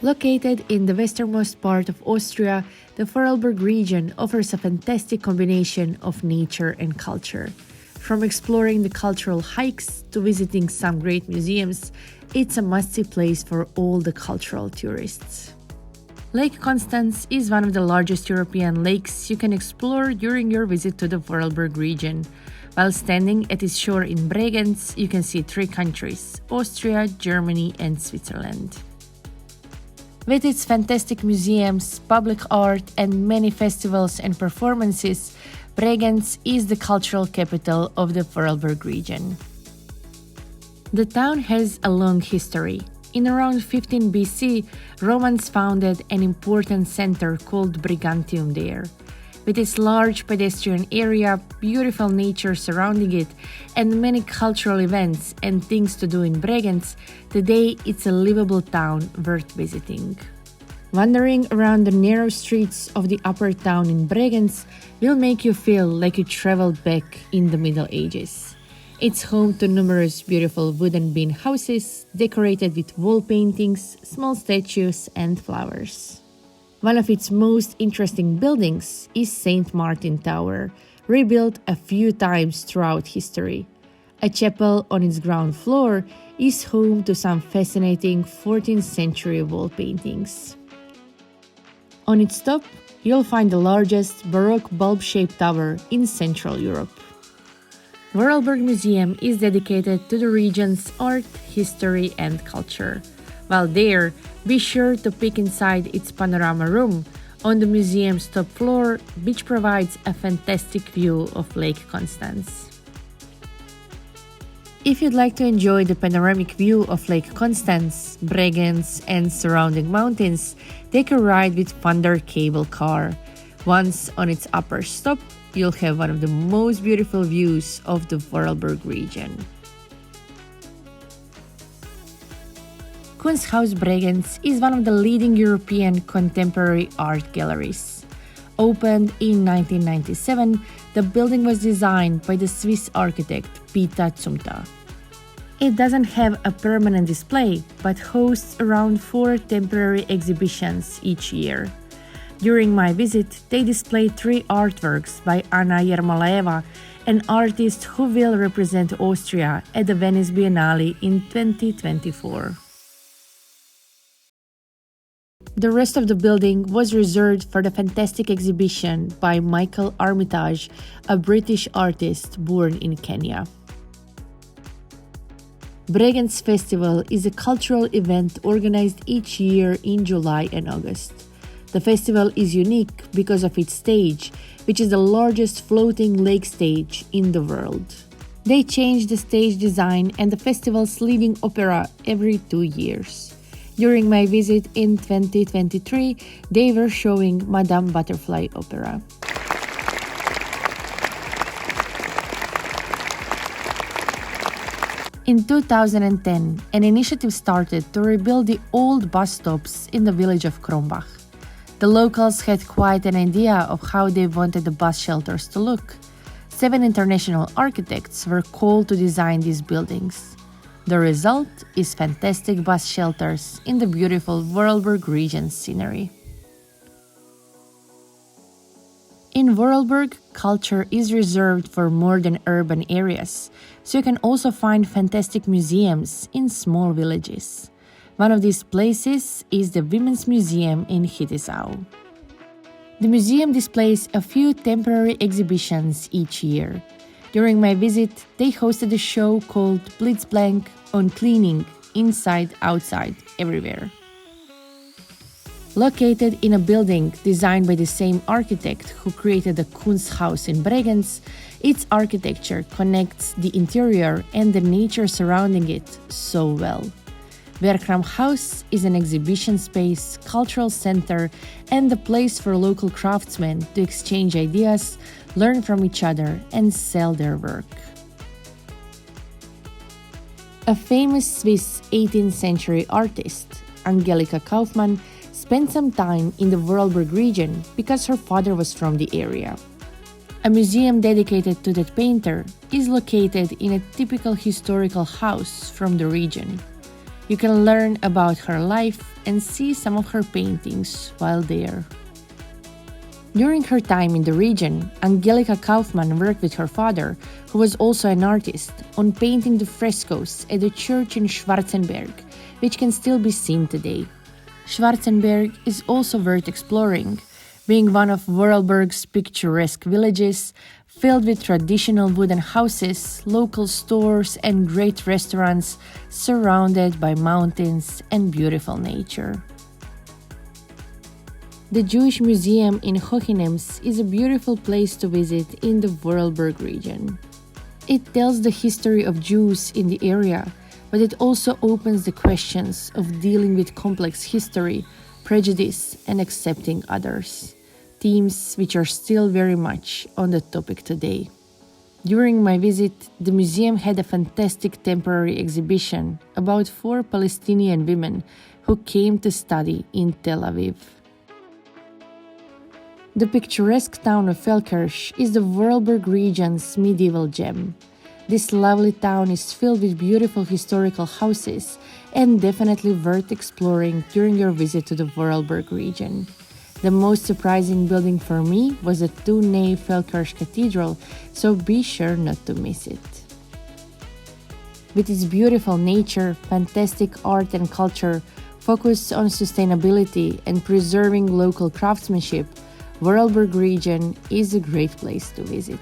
Located in the westernmost part of Austria, the Vorarlberg region offers a fantastic combination of nature and culture. From exploring the cultural hikes to visiting some great museums, it's a must-see place for all the cultural tourists. Lake Constance is one of the largest European lakes you can explore during your visit to the Vorarlberg region. While standing at its shore in Bregenz, you can see three countries: Austria, Germany, and Switzerland. With its fantastic museums, public art, and many festivals and performances, Bregenz is the cultural capital of the Vorarlberg region. The town has a long history. In around 15 BC, Romans founded an important center called Brigantium there. With its large pedestrian area, beautiful nature surrounding it, and many cultural events and things to do in Bregenz, today it's a livable town worth visiting. Wandering around the narrow streets of the upper town in Bregenz will make you feel like you traveled back in the Middle Ages. It's home to numerous beautiful wooden bean houses decorated with wall paintings, small statues, and flowers. One of its most interesting buildings is St. Martin Tower, rebuilt a few times throughout history. A chapel on its ground floor is home to some fascinating 14th century wall paintings. On its top, you'll find the largest Baroque bulb-shaped tower in Central Europe. Vorarlberg Museum is dedicated to the region's art, history, and culture. While there, be sure to peek inside its panorama room on the museum's top floor, which provides a fantastic view of Lake Constance. If you'd like to enjoy the panoramic view of Lake Constance, Bregenz, and surrounding mountains, take a ride with Thunder cable car. Once on its upper stop, you'll have one of the most beautiful views of the Vorarlberg region. Kunsthaus Bregenz is one of the leading European contemporary art galleries. Opened in 1997, the building was designed by the Swiss architect Pita Zumta. It doesn't have a permanent display, but hosts around 4 temporary exhibitions each year. During my visit, they displayed 3 artworks by Anna Yermolaeva, an artist who will represent Austria at the Venice Biennale in 2024. The rest of the building was reserved for the fantastic exhibition by Michael Armitage, a British artist born in Kenya. Bregenz Festival is a cultural event organized each year in July and August. The festival is unique because of its stage, which is the largest floating lake stage in the world. They change the stage design and the festival's leading opera every 2 years. During my visit in 2023, they were showing Madame Butterfly opera. In 2010, an initiative started to rebuild the old bus stops in the village of Krombach. The locals had quite an idea of how they wanted the bus shelters to look. 7 international architects were called to design these buildings. The result is fantastic bus shelters in the beautiful Vorarlberg region scenery. In Vorarlberg, culture is reserved for more than urban areas, so you can also find fantastic museums in small villages. One of these places is the Women's Museum in Hittisau. The museum displays a few temporary exhibitions each year. During my visit, they hosted a show called Blitzblank on cleaning, inside, outside, everywhere. Located in a building designed by the same architect who created the Kunsthaus in Bregenz, its architecture connects the interior and the nature surrounding it so well. Werkram House is an exhibition space, cultural center, and a place for local craftsmen to exchange ideas, learn from each other, and sell their work. A famous Swiss 18th century artist, Angelika Kaufmann, spent some time in the Vorarlberg region because her father was from the area. A museum dedicated to that painter is located in a typical historical house from the region. You can learn about her life and see some of her paintings while there. During her time in the region, Angelika Kaufmann worked with her father, who was also an artist, on painting the frescoes at the church in Schwarzenberg, which can still be seen today. Schwarzenberg is also worth exploring, being one of Vorarlberg's picturesque villages, filled with traditional wooden houses, local stores, and great restaurants, surrounded by mountains and beautiful nature. The Jewish Museum in Hohenems is a beautiful place to visit in the Vorarlberg region. It tells the history of Jews in the area, but it also opens the questions of dealing with complex history, prejudice, and accepting others, themes which are still very much on the topic today. During my visit, the museum had a fantastic temporary exhibition about 4 Palestinian women who came to study in Tel Aviv. The picturesque town of Feldkirch is the Vorarlberg region's medieval gem. This lovely town is filled with beautiful historical houses and definitely worth exploring during your visit to the Vorarlberg region. The most surprising building for me was the 2-nave Feldkirch Cathedral, so be sure not to miss it. With its beautiful nature, fantastic art and culture, focus on sustainability and preserving local craftsmanship, Vorarlberg region is a great place to visit.